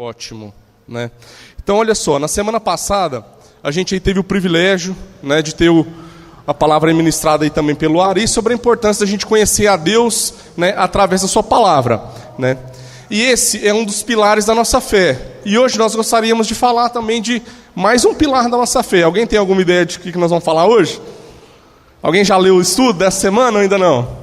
Ótimo, né? Então, olha só, na semana passada, a gente aí teve o privilégio, né, de ter a palavra ministrada aí também pelo Ari, sobre a importância da gente conhecer a Deus, né, através da sua palavra, né? E esse é um dos pilares da nossa fé. E hoje nós gostaríamos de falar também de mais um pilar da nossa fé. Alguém tem alguma ideia de o que nós vamos falar hoje? Alguém já leu o estudo dessa semana ou ainda não?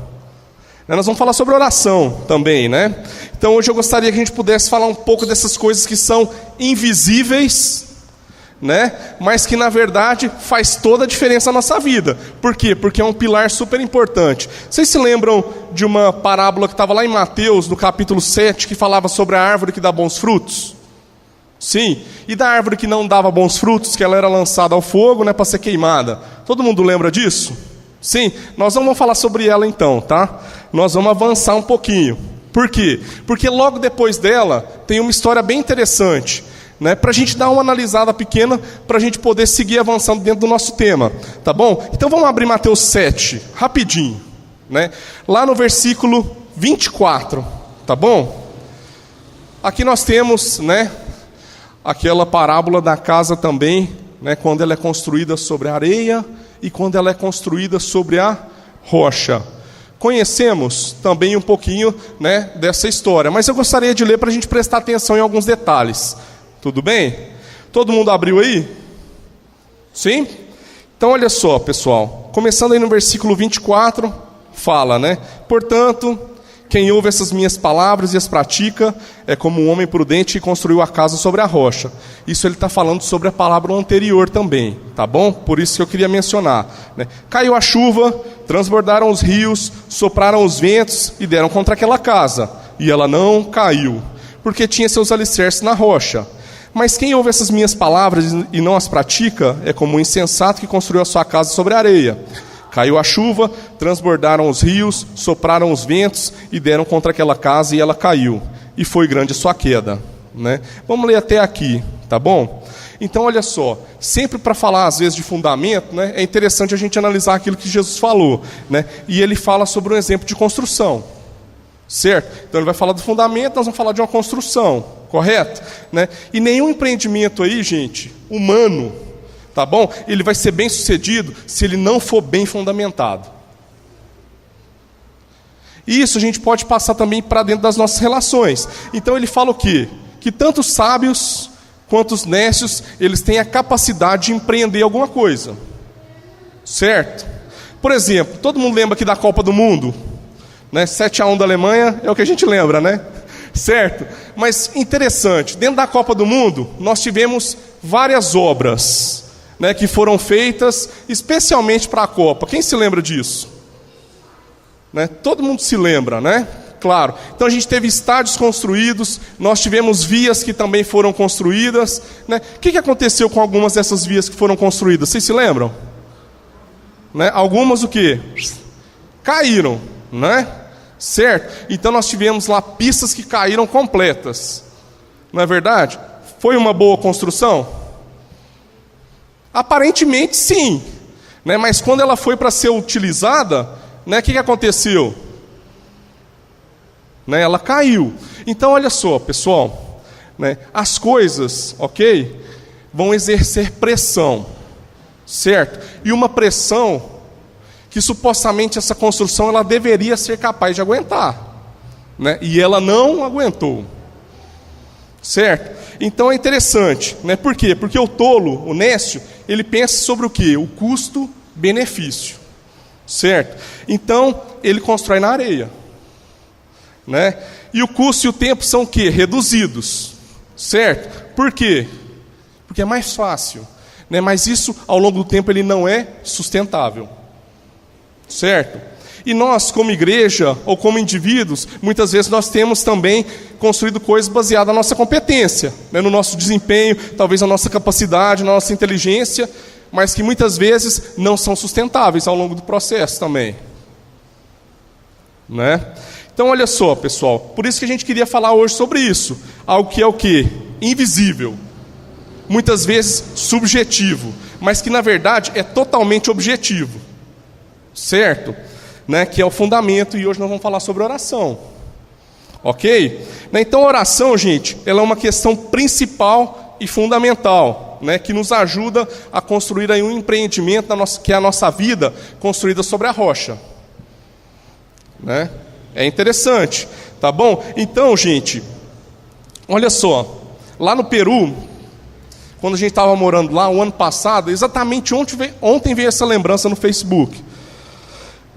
Nós vamos falar sobre oração também, né? Então hoje eu gostaria que a gente pudesse falar um pouco dessas coisas que são invisíveis, né? Mas que na verdade faz toda a diferença na nossa vida. Por quê? Porque é um pilar super importante. Vocês se lembram de uma parábola que estava lá em Mateus, no capítulo 7, que falava sobre a árvore que dá bons frutos? Sim. E da árvore que não dava bons frutos, que ela era lançada ao fogo, né, para ser queimada. Todo mundo lembra disso? Sim. Nós não vamos falar sobre ela então, tá? Nós vamos avançar um pouquinho. Por quê? Porque logo depois dela tem uma história bem interessante, né, para a gente dar uma analisada pequena, para a gente poder seguir avançando dentro do nosso tema, tá bom? Então vamos abrir Mateus 7, rapidinho, né? Lá no versículo 24, tá bom? Aqui nós temos, né, aquela parábola da casa também, né, quando ela é construída sobre a areia e quando ela é construída sobre a rocha. Conhecemos também um pouquinho, né, dessa história, mas eu gostaria de ler para a gente prestar atenção em alguns detalhes. Tudo bem? Todo mundo abriu aí? Sim? Então olha só, pessoal, começando aí no versículo 24, fala, né? Portanto, quem ouve essas minhas palavras e as pratica é como um homem prudente que construiu a casa sobre a rocha. Isso ele está falando sobre a palavra anterior também, tá bom? Por isso que eu queria mencionar, né? Caiu a chuva, transbordaram os rios, sopraram os ventos e deram contra aquela casa. E ela não caiu, porque tinha seus alicerces na rocha. Mas quem ouve essas minhas palavras e não as pratica é como um insensato que construiu a sua casa sobre a areia. Caiu a chuva, transbordaram os rios, sopraram os ventos e deram contra aquela casa e ela caiu. E foi grande a sua queda, né? Vamos ler até aqui, tá bom? Então olha só, sempre para falar às vezes de fundamento, né, é interessante a gente analisar aquilo que Jesus falou, né? E ele fala sobre um exemplo de construção, certo? Então ele vai falar do fundamento, nós vamos falar de uma construção, correto? Né? E nenhum empreendimento aí, gente, humano, tá bom? Ele vai ser bem sucedido se ele não for bem fundamentado. E isso a gente pode passar também para dentro das nossas relações. Então ele fala o quê? Que tanto os sábios quanto os nécios, eles têm a capacidade de empreender alguma coisa, certo? Por exemplo, todo mundo lembra aqui da Copa do Mundo, né? 7-1 da Alemanha é o que a gente lembra, né? Certo? Mas interessante, dentro da Copa do Mundo, nós tivemos várias obras, né, que foram feitas especialmente para a Copa. Quem se lembra disso? Né? Todo mundo se lembra, né? Claro. Então a gente teve estádios construídos, nós tivemos vias que também foram construídas, né? O que aconteceu com algumas dessas vias que foram construídas? Vocês se lembram? Né? Algumas o quê? Caíram, né? Certo? Então nós tivemos lá pistas que caíram completas. Não é verdade? Foi uma boa construção? Aparentemente sim, né? Mas quando ela foi para ser utilizada, né, o que aconteceu? Né? Ela caiu. Então olha só, pessoal, né? As coisas, ok, vão exercer pressão, certo? E uma pressão que supostamente essa construção ela deveria ser capaz de aguentar, né? E ela não aguentou, certo? Então é interessante, né? Por quê? Porque o tolo, o nécio, ele pensa sobre o quê? O custo-benefício, certo? Então ele constrói na areia, né? E o custo e o tempo são o quê? Reduzidos, certo? Por quê? Porque é mais fácil, né? Mas isso ao longo do tempo ele não é sustentável, certo? E nós, como igreja ou como indivíduos, muitas vezes nós temos também construído coisas baseadas na nossa competência, né? No nosso desempenho, talvez na nossa capacidade, na nossa inteligência, mas que muitas vezes não são sustentáveis ao longo do processo também, né? Então olha só, pessoal, por isso que a gente queria falar hoje sobre isso, algo que é o quê? Invisível, muitas vezes subjetivo, mas que na verdade é totalmente objetivo, certo? Né? Que é o fundamento, e hoje nós vamos falar sobre oração. Ok? Então a oração, gente, ela é uma questão principal e fundamental, né, que nos ajuda a construir aí um empreendimento que é a nossa vida construída sobre a rocha. Né? É interessante, tá bom? Então, gente, olha só, lá no Peru, quando a gente estava morando lá, o ano passado, exatamente ontem veio essa lembrança no Facebook.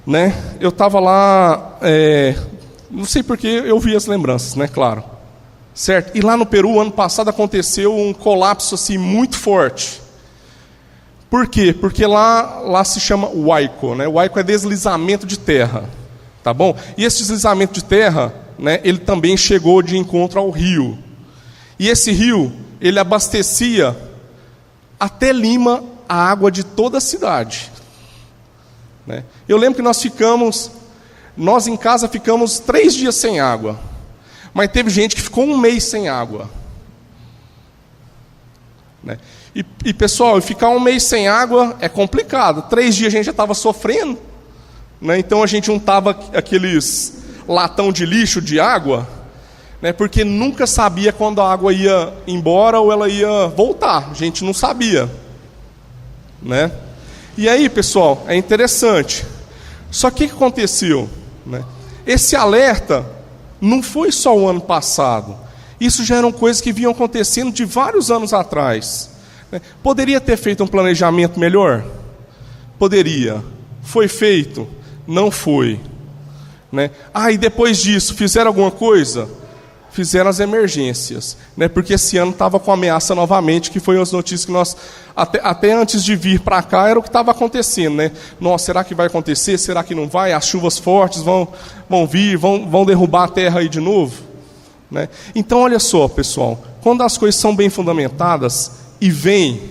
Né? Eu estava lá, não sei porque eu vi as lembranças, né? Claro. Certo? E lá no Peru, ano passado, aconteceu um colapso assim, muito forte. Por quê? Porque lá se chama huaico, né? Huaico é deslizamento de terra. Tá bom? E esse deslizamento de terra, né, ele também chegou de encontro ao rio. E esse rio, ele abastecia até Lima a água de toda a cidade. Né? Eu lembro que nós em casa ficamos 3 dias sem água. Mas teve gente que ficou 1 mês sem água. Né? E pessoal, ficar 1 mês sem água é complicado. 3 dias a gente já estava sofrendo. Né? Então a gente juntava aqueles latão de lixo de água, né? Porque nunca sabia quando a água ia embora ou ela ia voltar. A gente não sabia. Né? E aí, pessoal, é interessante. Só que o que aconteceu? Né? Esse alerta não foi só o ano passado. Isso já eram coisas que vinham acontecendo de vários anos atrás. Né? Poderia ter feito um planejamento melhor? Poderia. Foi feito? Não foi. Né? E depois disso, fizeram alguma coisa? Fizeram as emergências. Né? Porque esse ano estava com ameaça novamente, que foi as notícias que nós, até antes de vir para cá, era o que estava acontecendo. Né? Nossa, será que vai acontecer? Será que não vai? As chuvas fortes vão vir, vão derrubar a terra aí de novo? Né? Então, olha só, pessoal, quando as coisas são bem fundamentadas e vêm,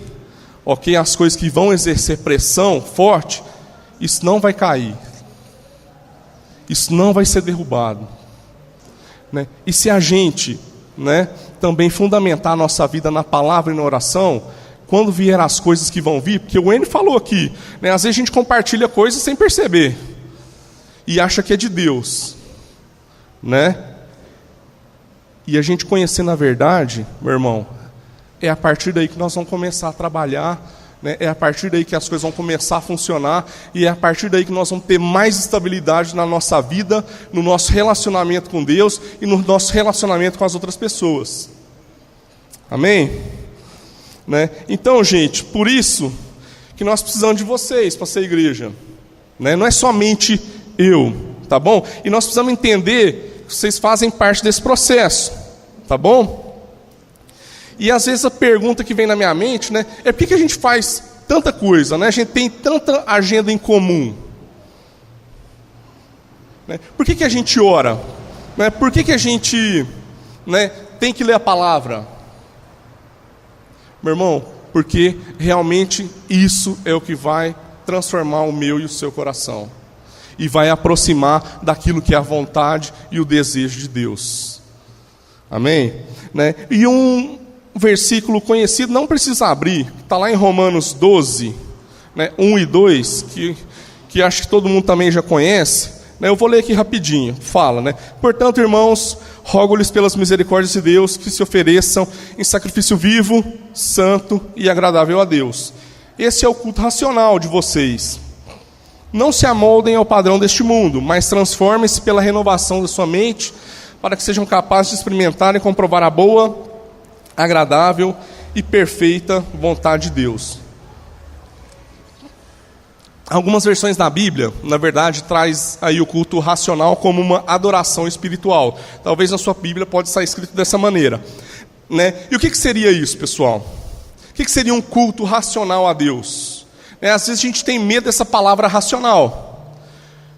ok, as coisas que vão exercer pressão forte, isso não vai cair. Isso não vai ser derrubado. Né? E se a gente, né, também fundamentar a nossa vida na palavra e na oração, quando vier as coisas que vão vir, porque o N falou aqui, né, às vezes a gente compartilha coisas sem perceber, e acha que é de Deus. Né? E a gente conhecendo a verdade, meu irmão, é a partir daí que nós vamos começar a trabalhar. Né? É a partir daí que as coisas vão começar a funcionar. E é a partir daí que nós vamos ter mais estabilidade na nossa vida, no nosso relacionamento com Deus e no nosso relacionamento com as outras pessoas. Amém? Né? Então, gente, por isso que nós precisamos de vocês para ser igreja. Né? Não é somente eu, tá bom? E nós precisamos entender que vocês fazem parte desse processo, tá bom? E às vezes a pergunta que vem na minha mente, né, é por que a gente faz tanta coisa, né? A gente tem tanta agenda em comum. Né? Por que a gente ora? Né? Por que a gente, né, tem que ler a palavra? Meu irmão, porque realmente isso é o que vai transformar o meu e o seu coração. E vai aproximar daquilo que é a vontade e o desejo de Deus. Amém? Né? E um versículo conhecido, não precisa abrir, está lá em Romanos 12, né, 1 e 2, que acho que todo mundo também já conhece, né, eu vou ler aqui rapidinho, fala, né, portanto, irmãos, rogo-lhes pelas misericórdias de Deus, que se ofereçam em sacrifício vivo, santo e agradável a Deus. Esse é o culto racional de vocês. Não se amoldem ao padrão deste mundo, mas transformem-se pela renovação da sua mente, para que sejam capazes de experimentar e comprovar a boa, agradável e perfeita vontade de Deus. Algumas versões da Bíblia, na verdade, traz aí o culto racional como uma adoração espiritual. Talvez na sua Bíblia pode estar escrito dessa maneira. Né? E o que seria isso, pessoal? O que seria um culto racional a Deus? Às vezes a gente tem medo dessa palavra racional.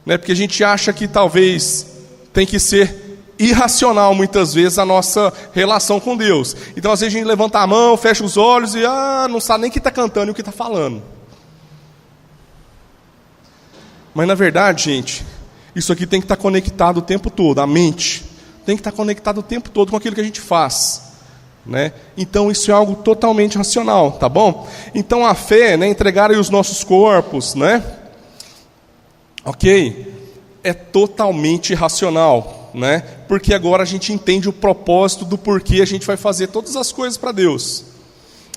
Né? Porque a gente acha que talvez tem que ser irracional muitas vezes a nossa relação com Deus. Então às vezes a gente levanta a mão, fecha os olhos e não sabe nem o que está cantando e o que está falando. Mas na verdade, gente, isso aqui tem que estar conectado o tempo todo. A mente tem que estar conectada o tempo todo com aquilo que a gente faz. Né? Então isso é algo totalmente racional, tá bom? Então a fé, né, entregar aí os nossos corpos, né? Ok? É totalmente racional. né? Porque agora a gente entende o propósito do porquê a gente vai fazer todas as coisas para Deus.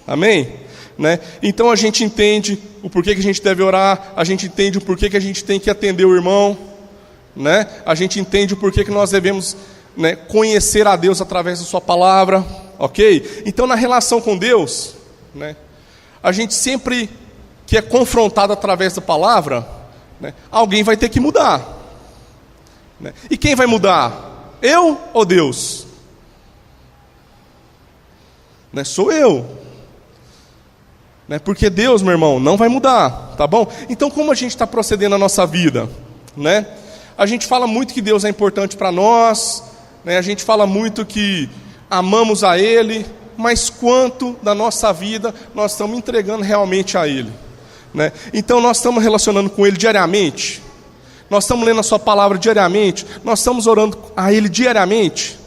Amém? Né? Então a gente entende o porquê que a gente deve orar, a gente entende o porquê que a gente tem que atender o irmão, né? A gente entende o porquê que nós devemos, né, conhecer a Deus através da sua palavra, ok? Então na relação com Deus, né, a gente sempre que é confrontado através da palavra, né, alguém vai ter que mudar, né? E quem vai mudar? Eu ou Deus? Né, sou eu. Porque Deus, meu irmão, não vai mudar, tá bom? Então como a gente está procedendo na nossa vida, né? A gente fala muito que Deus é importante para nós, né? A gente fala muito que amamos a Ele, mas quanto da nossa vida nós estamos entregando realmente a Ele, né? Então nós estamos relacionando com Ele diariamente, nós estamos lendo a sua palavra diariamente, nós estamos orando a Ele diariamente.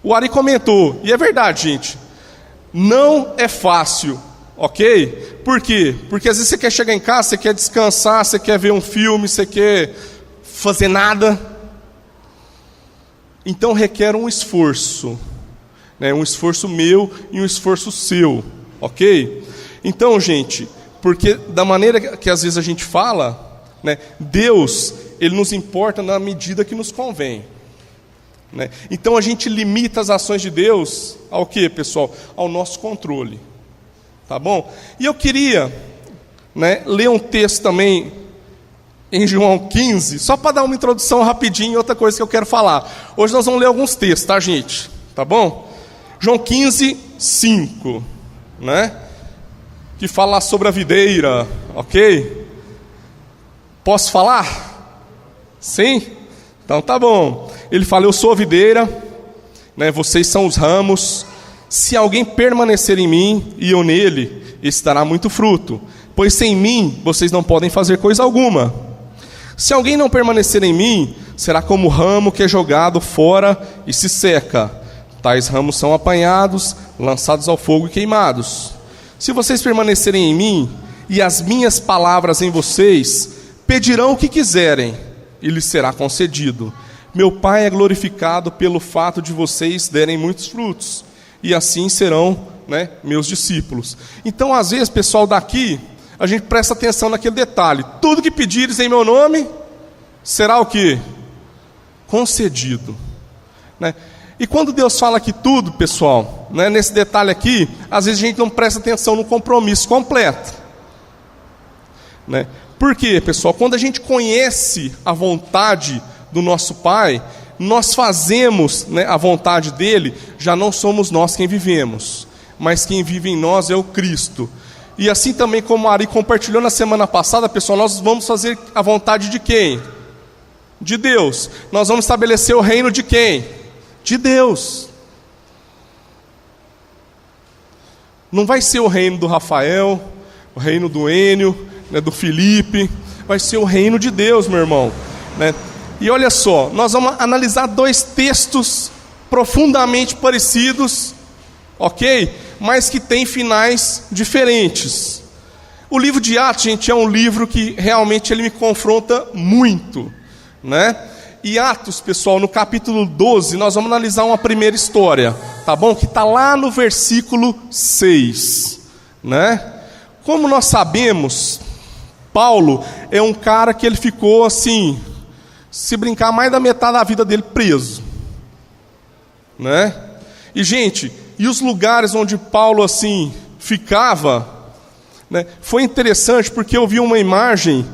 O Ari comentou, e é verdade, gente, não é fácil, ok? Por quê? Porque às vezes você quer chegar em casa, você quer descansar, você quer ver um filme, você quer fazer nada. Então requer um esforço, né? Um esforço meu e um esforço seu, ok? Então, gente, porque da maneira que às vezes a gente fala, né, Deus, Ele nos importa na medida que nos convém. Né? Então a gente limita as ações de Deus ao que, pessoal? Ao nosso controle, tá bom? E eu queria, né, ler um texto também em João 15, só para dar uma introdução rapidinho e outra coisa que eu quero falar. Hoje nós vamos ler alguns textos, tá, gente? Tá bom? João 15, 5, né? Que fala sobre a videira, ok? Posso falar? Sim? Então tá bom. Ele fala, eu sou a videira, né, vocês são os ramos. Se alguém permanecer em mim e eu nele, esse dará muito fruto, pois sem mim vocês não podem fazer coisa alguma. Se alguém não permanecer em mim, será como o ramo que é jogado fora e se seca. Tais ramos são apanhados, lançados ao fogo e queimados. Se vocês permanecerem em mim e as minhas palavras em vocês, pedirão o que quiserem e lhes será concedido. Meu Pai é glorificado pelo fato de vocês derem muitos frutos, e assim serão, né, meus discípulos. Então, às vezes, pessoal, daqui, a gente presta atenção naquele detalhe. Tudo que pedires em meu nome, será o quê? Concedido, né? E quando Deus fala que tudo, pessoal, né, nesse detalhe aqui, às vezes a gente não presta atenção no compromisso completo, né? Por quê, pessoal? Quando a gente conhece a vontade do nosso Pai, nós fazemos, né, a vontade dele, já não somos nós quem vivemos, mas quem vive em nós é o Cristo. E assim também como a Ari compartilhou na semana passada, pessoal, nós vamos fazer a vontade de quem? De Deus. Nós vamos estabelecer o reino de quem? De Deus. Não vai ser o reino do Rafael, o reino do Enio, né, do Felipe, vai ser o reino de Deus, meu irmão, né? E olha só, nós vamos analisar dois textos profundamente parecidos, ok? Mas que têm finais diferentes. O livro de Atos, gente, é um livro que realmente ele me confronta muito, né? E Atos, pessoal, no capítulo 12, nós vamos analisar uma primeira história, tá bom? Que está lá no versículo 6, né? Como nós sabemos, Paulo é um cara que ele ficou assim, se brincar, mais da metade da vida dele preso, né? E, gente, e os lugares onde Paulo, assim, ficava, né? Foi interessante porque eu vi uma imagem.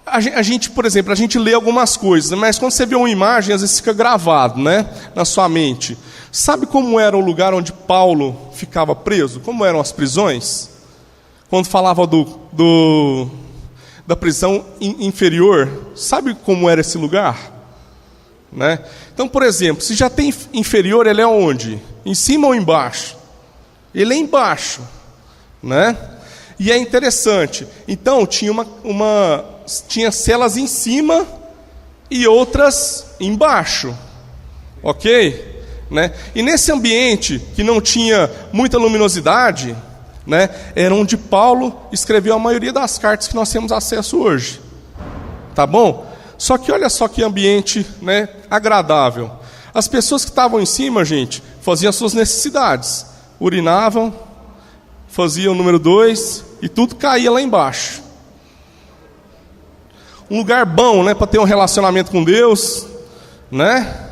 A gente, por exemplo, a gente lê algumas coisas, mas quando você vê uma imagem, às vezes fica gravado, né, na sua mente. Sabe como era o lugar onde Paulo ficava preso? Como eram as prisões? Quando falava da prisão inferior, sabe como era esse lugar? Né? Então, por exemplo, se já tem inferior, ele é onde? Em cima ou embaixo? Ele é embaixo, né? E é interessante. Então, tinha celas em cima e outras embaixo, ok? Né? E nesse ambiente que não tinha muita luminosidade, né, era onde Paulo escreveu a maioria das cartas que nós temos acesso hoje, tá bom? Só que olha só que ambiente, né, agradável. As pessoas que estavam em cima, gente, faziam as suas necessidades. Urinavam, faziam o número 2 e tudo caía lá embaixo. Um lugar bom, né, para ter um relacionamento com Deus, né?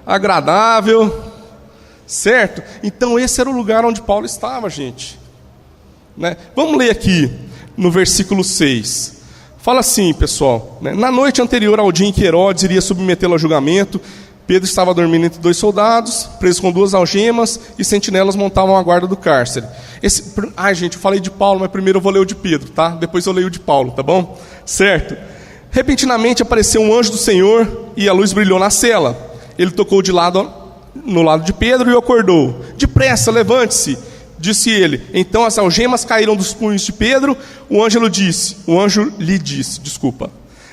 Agradável, certo? Então esse era o lugar onde Paulo estava, gente, né? Vamos ler aqui no versículo 6. Fala assim, pessoal, né? Na noite anterior ao dia em que Herodes iria submetê-lo a julgamento, Pedro estava dormindo entre 2 soldados, preso com 2 algemas, e sentinelas montavam a guarda do cárcere. Gente, eu falei de Paulo, mas primeiro eu vou ler o de Pedro, tá? Depois eu leio o de Paulo, tá bom? Certo? Repentinamente apareceu um anjo do Senhor, e a luz brilhou na cela. Ele tocou no lado de Pedro e o acordou. Depressa, levante-se, disse ele. Então as algemas caíram dos punhos de Pedro. O anjo lhe disse,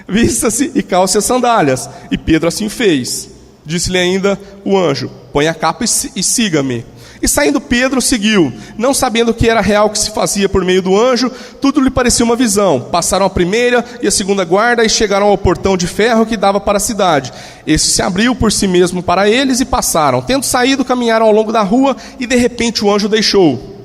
vista-se e calce as sandálias. E Pedro assim fez. Disse-lhe ainda o anjo, põe a capa e siga-me. E saindo Pedro seguiu, não sabendo que era real o que se fazia por meio do anjo, tudo lhe parecia uma visão. Passaram a primeira e a segunda guarda e chegaram ao portão de ferro que dava para a cidade. Esse se abriu por si mesmo para eles e passaram. Tendo saído, caminharam ao longo da rua e de repente o anjo deixou.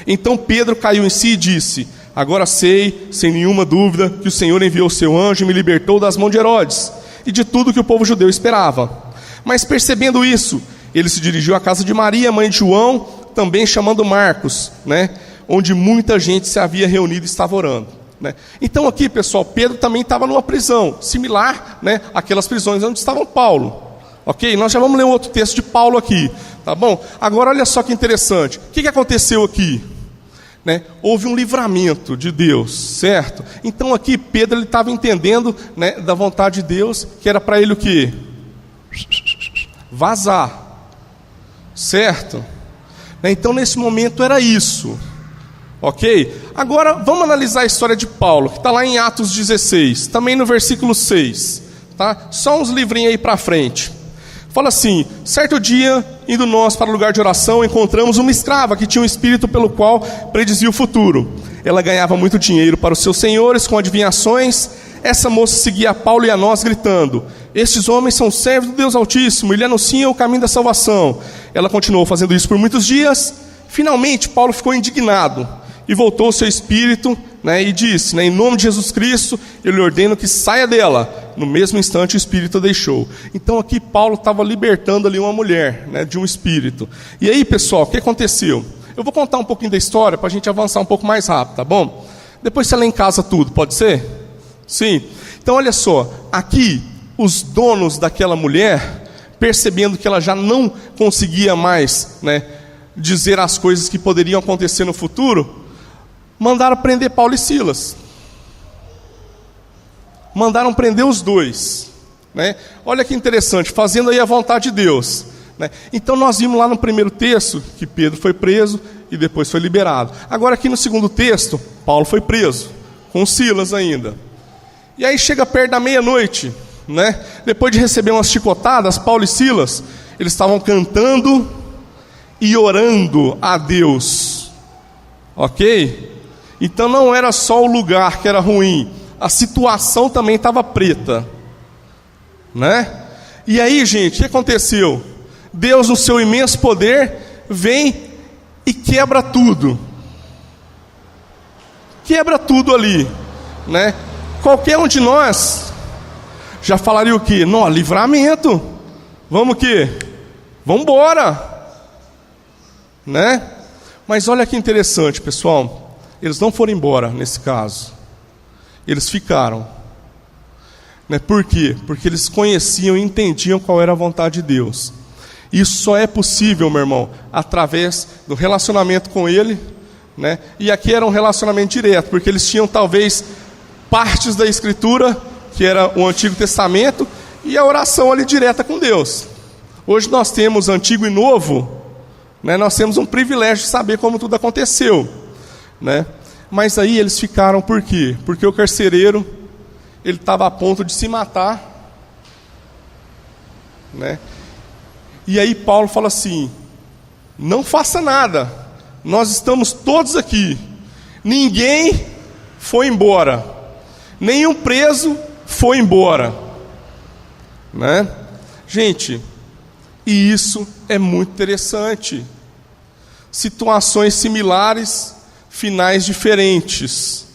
Então Pedro caiu em si e disse, agora sei, sem nenhuma dúvida, que o Senhor enviou o seu anjo e me libertou das mãos de Herodes e de tudo que o povo judeu esperava. Mas percebendo isso, ele se dirigiu à casa de Maria, mãe de João, também chamando Marcos, né, onde muita gente se havia reunido e estava orando, né. Então aqui, pessoal, Pedro também estava numa prisão, similar, né, àquelas prisões onde estava Paulo. Ok? Nós já vamos ler um outro texto de Paulo aqui, tá bom? Agora olha só que interessante, o que aconteceu aqui? Né? Houve um livramento de Deus, certo? Então aqui Pedro ele estava entendendo, né, da vontade de Deus, que era para ele o quê? Vazar. Certo? Então nesse momento era isso. Ok? Agora vamos analisar a história de Paulo, que está lá em Atos 16, também no versículo 6, tá? Só uns livrinhos aí para frente. Fala assim, certo dia, indo nós para o lugar de oração, encontramos uma escrava que tinha um espírito pelo qual predizia o futuro. Ela ganhava muito dinheiro para os seus senhores com adivinhações. Essa moça seguia a Paulo e a nós gritando, estes homens são servos do Deus Altíssimo e lhe anunciam o caminho da salvação. Ela continuou fazendo isso por muitos dias. Finalmente Paulo ficou indignado e voltou ao seu espírito, né, e disse, né, em nome de Jesus Cristo eu lhe ordeno que saia dela. No mesmo instante o espírito a deixou. Então aqui Paulo estava libertando ali uma mulher, né, de um espírito. E aí, pessoal, o que aconteceu? Eu vou contar um pouquinho da história para a gente avançar um pouco mais rápido, tá bom? Depois você lê em casa tudo, pode ser? Sim. Então olha só, aqui os donos daquela mulher, percebendo que ela já não conseguia mais, né, dizer as coisas que poderiam acontecer no futuro, mandaram prender Paulo e Silas. Mandaram prender os dois, né? Olha que interessante, fazendo aí a vontade de Deus, né? Então nós vimos lá no primeiro texto que Pedro foi preso e depois foi liberado. Agora aqui no segundo texto, Paulo foi preso, com Silas ainda. E aí chega perto da meia-noite, né? Depois de receber umas chicotadas, Paulo e Silas, eles estavam cantando e orando a Deus, ok? Então não era só o lugar que era ruim, a situação também estava preta, né? E aí, gente, o que aconteceu? Deus, no seu imenso poder, vem e quebra tudo. Quebra tudo ali, né? Qualquer um de nós já falaria o quê? Não, livramento. Vamos o quê? Vamos embora, né? Mas olha que interessante, pessoal. Eles não foram embora nesse caso. Eles ficaram, né? Por quê? Porque eles conheciam e entendiam qual era a vontade de Deus. Isso só é possível, meu irmão, através do relacionamento com Ele, né? E aqui era um relacionamento direto, porque eles tinham talvez partes da Escritura, que era o Antigo Testamento, e a oração ali direta com Deus. Hoje nós temos Antigo e Novo, né? Nós temos um privilégio de saber como tudo aconteceu, né? Mas aí eles ficaram por quê? Porque o carcereiro, ele estava a ponto de se matar, né? E aí Paulo fala assim, não faça nada, nós estamos todos aqui, ninguém foi embora, nenhum preso foi embora, né? Gente, e isso é muito interessante. Situações similares, finais diferentes.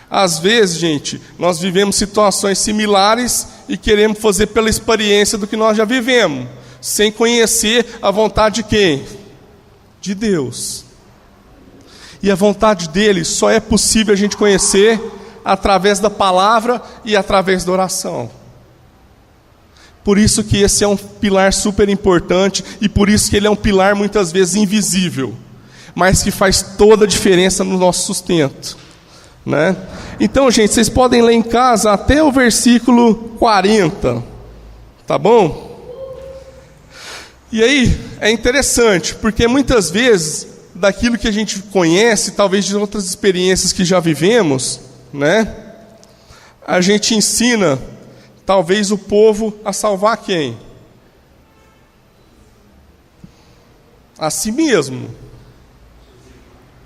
Às vezes, gente, nós vivemos situações similares e queremos fazer pela experiência do que nós já vivemos, sem conhecer a vontade de quem? De Deus. E a vontade dele só é possível a gente conhecer através da palavra e através da oração. Por isso que esse é um pilar super importante e por isso que ele é um pilar muitas vezes invisível, mas que faz toda a diferença no nosso sustento, né? Então, gente, vocês podem ler em casa até o versículo 40, tá bom? E aí, é interessante, porque muitas vezes, daquilo que a gente conhece, talvez de outras experiências que já vivemos, né? A gente ensina, talvez, o povo a salvar quem? A si mesmo.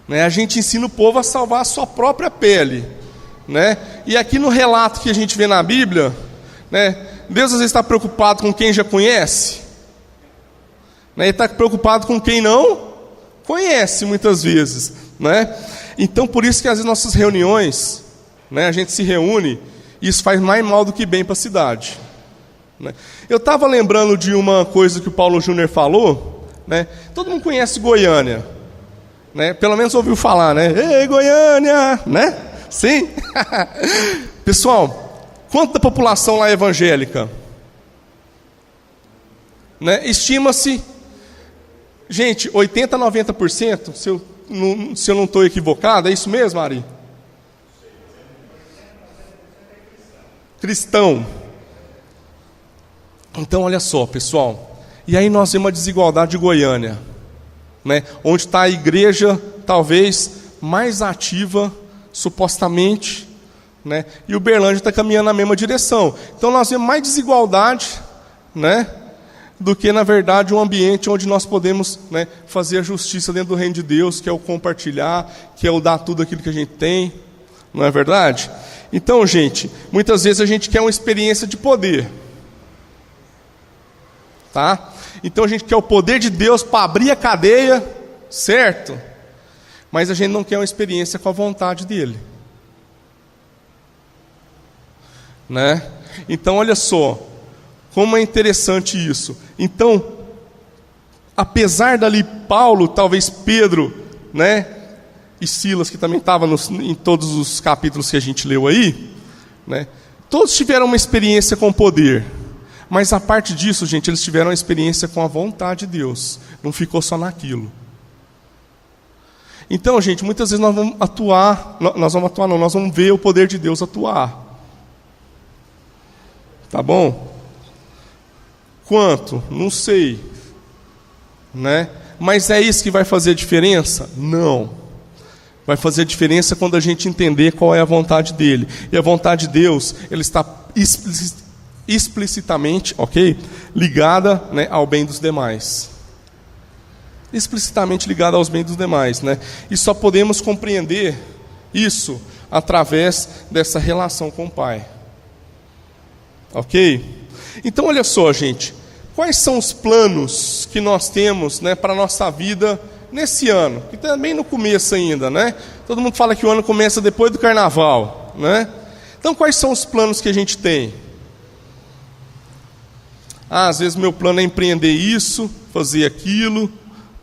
Né? A gente ensina o povo a salvar a sua própria pele. Né? E aqui no relato que a gente vê na Bíblia, né? Deus às vezes está preocupado com quem já conhece, né? Ele está preocupado com quem não conhece muitas vezes, né? Então por isso que às vezes nossas reuniões, né, a gente se reúne e isso faz mais mal do que bem para a cidade, né? Eu estava lembrando de uma coisa que o Paulo Júnior falou, né? Todo mundo conhece Goiânia, né? Pelo menos ouviu falar, né? Ei, Goiânia, né? Sim? Pessoal, quanto da população lá é evangélica? Né? Estima-se, gente, 80% a 90%, se eu não estou equivocado, é isso mesmo, Ari? Cristão. Então, olha só, pessoal, e aí nós vemos a desigualdade de Goiânia, né? Onde está a igreja, talvez, mais ativa supostamente, né? E Uberlândia está caminhando na mesma direção. Então nós vemos mais desigualdade, né, do que na verdade um ambiente onde nós podemos, né, fazer a justiça dentro do reino de Deus, que é o compartilhar, que é o dar tudo aquilo que a gente tem, não é verdade? Então, gente, muitas vezes a gente quer uma experiência de poder, tá? Então a gente quer o poder de Deus para abrir a cadeia, certo? Mas a gente não quer uma experiência com a vontade dele, né? Então olha só, como é interessante isso. Então, apesar dali Paulo, talvez Pedro, né, e Silas, que também estava em todos os capítulos que a gente leu aí, né, todos tiveram uma experiência com o poder, mas a parte disso, gente, eles tiveram uma experiência com a vontade de Deus, não ficou só naquilo. Então, gente, muitas vezes nós vamos ver o poder de Deus atuar. Tá bom? Quanto? Não sei. Né? Mas é isso que vai fazer a diferença? Não. Vai fazer a diferença quando a gente entender qual é a vontade dele. E a vontade de Deus, ela está explicitamente, ok? Ligada, né, ao bem dos demais. Explicitamente ligada aos bens dos demais, né? E só podemos compreender isso através dessa relação com o Pai. Ok? Então olha só, gente, quais são os planos que nós temos, né, para a nossa vida nesse ano? Que também no começo ainda, né? Todo mundo fala que o ano começa depois do carnaval, né? Então quais são os planos que a gente tem? Às vezes meu plano é empreender isso, fazer aquilo,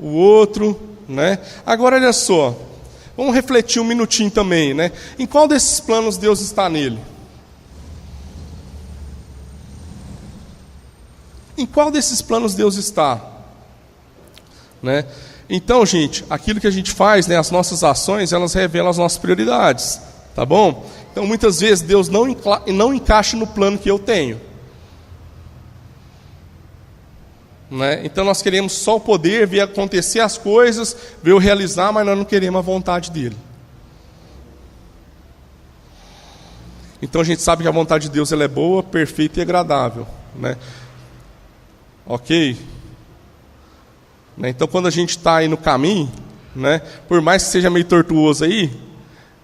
o outro, né? Agora olha só, vamos refletir um minutinho também, né? Em qual desses planos Deus está nele? Em qual desses planos Deus está? Né? Então, gente, aquilo que a gente faz, né, as nossas ações, elas revelam as nossas prioridades, tá bom? Então, muitas vezes Deus não encaixa no plano que eu tenho. Né? Então nós queremos só o poder, ver acontecer as coisas, ver o realizar, mas nós não queremos a vontade dele. Então a gente sabe que a vontade de Deus ela é boa, perfeita e agradável, né? Ok? Né? Então quando a gente está aí no caminho, né, por mais que seja meio tortuoso aí,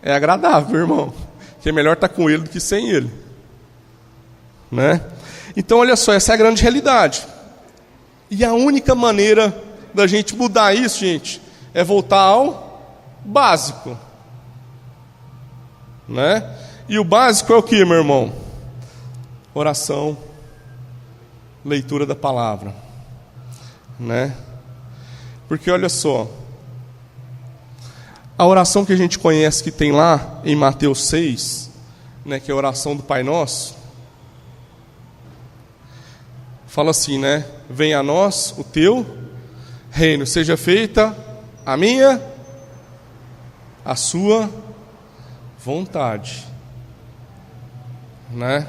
é agradável, irmão, que é melhor estar com ele do que sem ele, né? Então, olha só, essa é a grande realidade. E a única maneira da gente mudar isso, gente, é voltar ao básico, né? E o básico é o que, meu irmão? Oração, leitura da palavra, né? Porque olha só, a oração que a gente conhece que tem lá em Mateus 6, né, que é a oração do Pai Nosso, fala assim, né? Venha a nós o teu reino, seja feita a minha, a sua vontade, né?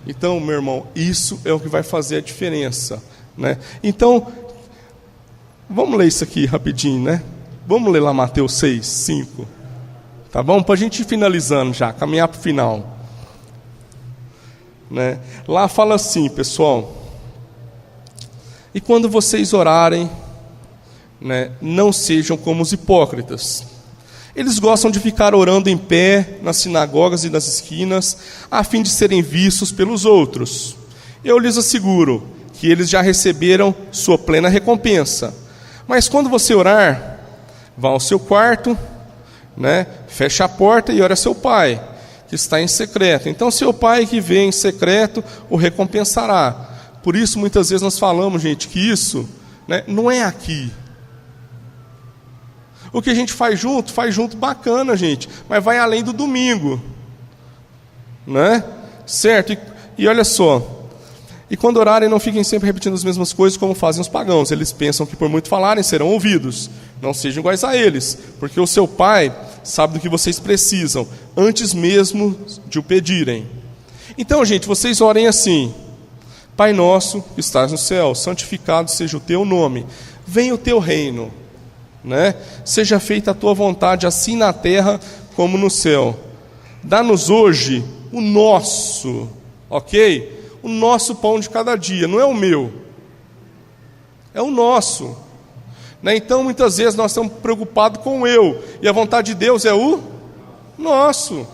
Então, meu irmão, isso é o que vai fazer a diferença, né? Então, vamos ler isso aqui rapidinho, né? Vamos ler lá Mateus 6, 5, tá bom? Para a gente ir finalizando já, caminhar para o final, né? Lá fala assim, pessoal: e quando vocês orarem, né, não sejam como os hipócritas. Eles gostam de ficar orando em pé nas sinagogas e nas esquinas, a fim de serem vistos pelos outros. Eu lhes asseguro que eles já receberam sua plena recompensa. Mas quando você orar, vá ao seu quarto, né, feche a porta e ore a seu pai, que está em secreto. Então seu pai que vê em secreto o recompensará. Por isso muitas vezes nós falamos, gente, que isso, né, não é aqui. O que a gente faz junto bacana, gente, mas vai além do domingo, né? Certo? E olha só, e quando orarem, não fiquem sempre repetindo as mesmas coisas como fazem os pagãos. Eles pensam que por muito falarem serão ouvidos. Não sejam iguais a eles, porque o seu Pai sabe do que vocês precisam, antes mesmo de o pedirem. Então, gente, vocês orem assim: Pai nosso que estás no céu, santificado seja o teu nome, venha o teu reino, né? Seja feita a tua vontade, assim na terra como no céu. Dá-nos hoje o nosso, ok? O nosso pão de cada dia, não é o meu, é o nosso, né? Então muitas vezes nós estamos preocupados com o eu, e a vontade de Deus é o nosso,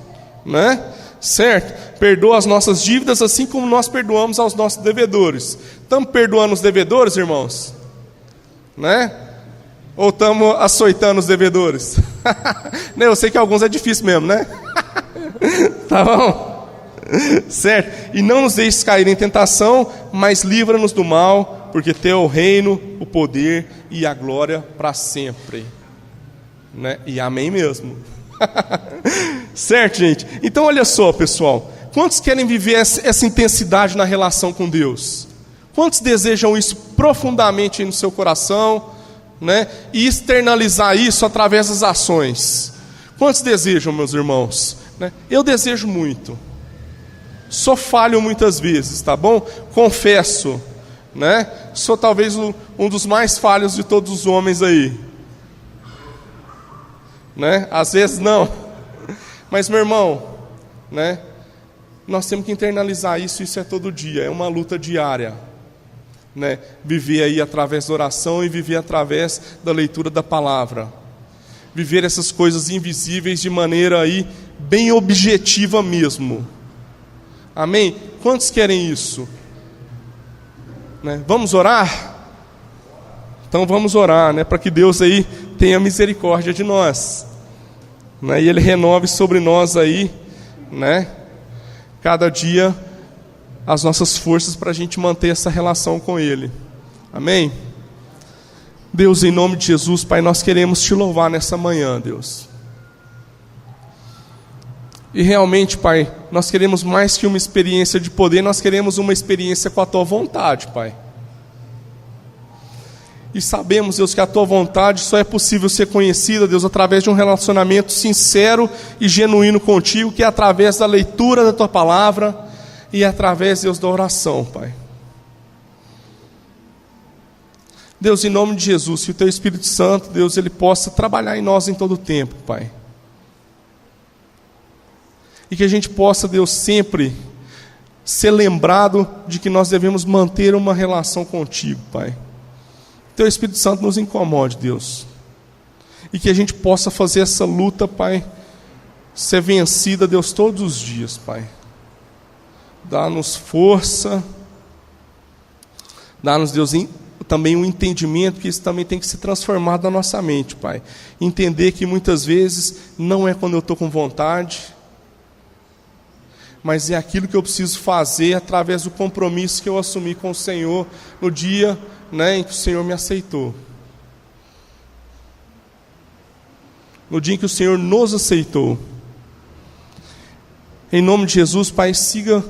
né? Certo? Perdoa as nossas dívidas assim como nós perdoamos aos nossos devedores. Estamos perdoando os devedores, irmãos? Né? Ou estamos açoitando os devedores? Eu sei que alguns é difícil mesmo, né? Tá bom? Certo? E não nos deixes cair em tentação, mas livra-nos do mal, porque teu é o reino, o poder e a glória para sempre, né? E amém mesmo. Certo, gente? Então olha só, pessoal, quantos querem viver essa intensidade na relação com Deus? Quantos desejam isso profundamente no seu coração, né? E externalizar isso através das ações? Quantos desejam, meus irmãos, né? Eu desejo muito. Sou falho muitas vezes, tá bom? Confesso, né? Sou talvez um dos mais falhos de todos os homens aí, né? Às vezes não. Mas, meu irmão, né? Nós temos que internalizar isso. Isso é todo dia, é uma luta diária, né? Viver aí através da oração e viver através da leitura da palavra. Viver essas coisas invisíveis de maneira aí bem objetiva mesmo. Amém? Quantos querem isso? Né? Vamos orar? Então vamos orar, né? Para que Deus aí tenha misericórdia de nós, né? E Ele renove sobre nós aí, né, cada dia as nossas forças para a gente manter essa relação com Ele. Amém? Deus, em nome de Jesus, Pai, nós queremos Te louvar nessa manhã, Deus. E realmente, Pai, nós queremos mais que uma experiência de poder, nós queremos uma experiência com a Tua vontade, Pai. E sabemos, Deus, que a Tua vontade só é possível ser conhecida, Deus, através de um relacionamento sincero e genuíno contigo, que é através da leitura da Tua palavra e através, Deus, da oração, Pai. Deus, em nome de Jesus, que o Teu Espírito Santo, Deus, Ele possa trabalhar em nós em todo o tempo, Pai. E que a gente possa, Deus, sempre ser lembrado de que nós devemos manter uma relação contigo, Pai. Teu Espírito Santo nos incomode, Deus. E que a gente possa fazer essa luta, Pai, ser vencida, Deus, todos os dias, Pai. Dá-nos força. Dá-nos, Deus, também um entendimento que isso também tem que se transformar na nossa mente, Pai. Entender que muitas vezes não é quando eu estou com vontade, mas é aquilo que eu preciso fazer através do compromisso que eu assumi com o Senhor no dia, em que o Senhor me aceitou. No dia em que o Senhor nos aceitou. Em nome de Jesus, Pai, siga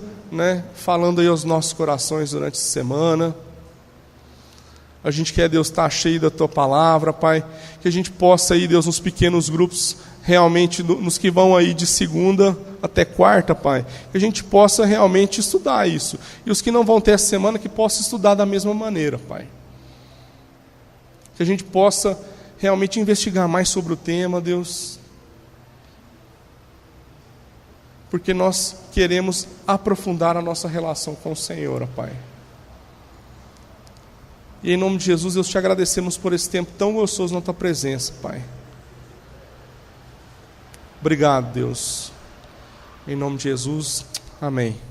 falando aí aos nossos corações durante essa semana. A gente quer, Deus, estar cheio da Tua palavra, Pai. Que a gente possa aí, Deus, nos pequenos grupos, realmente, nos que vão aí de segunda até quarta, Pai. Que a gente possa realmente estudar isso. E os que não vão ter essa semana, que possam estudar da mesma maneira, Pai. Que a gente possa realmente investigar mais sobre o tema, Deus. Porque nós queremos aprofundar a nossa relação com o Senhor, ó Pai. E em nome de Jesus, Deus, te agradecemos por esse tempo tão gostoso na Tua presença, Pai. Obrigado, Deus. Em nome de Jesus, amém.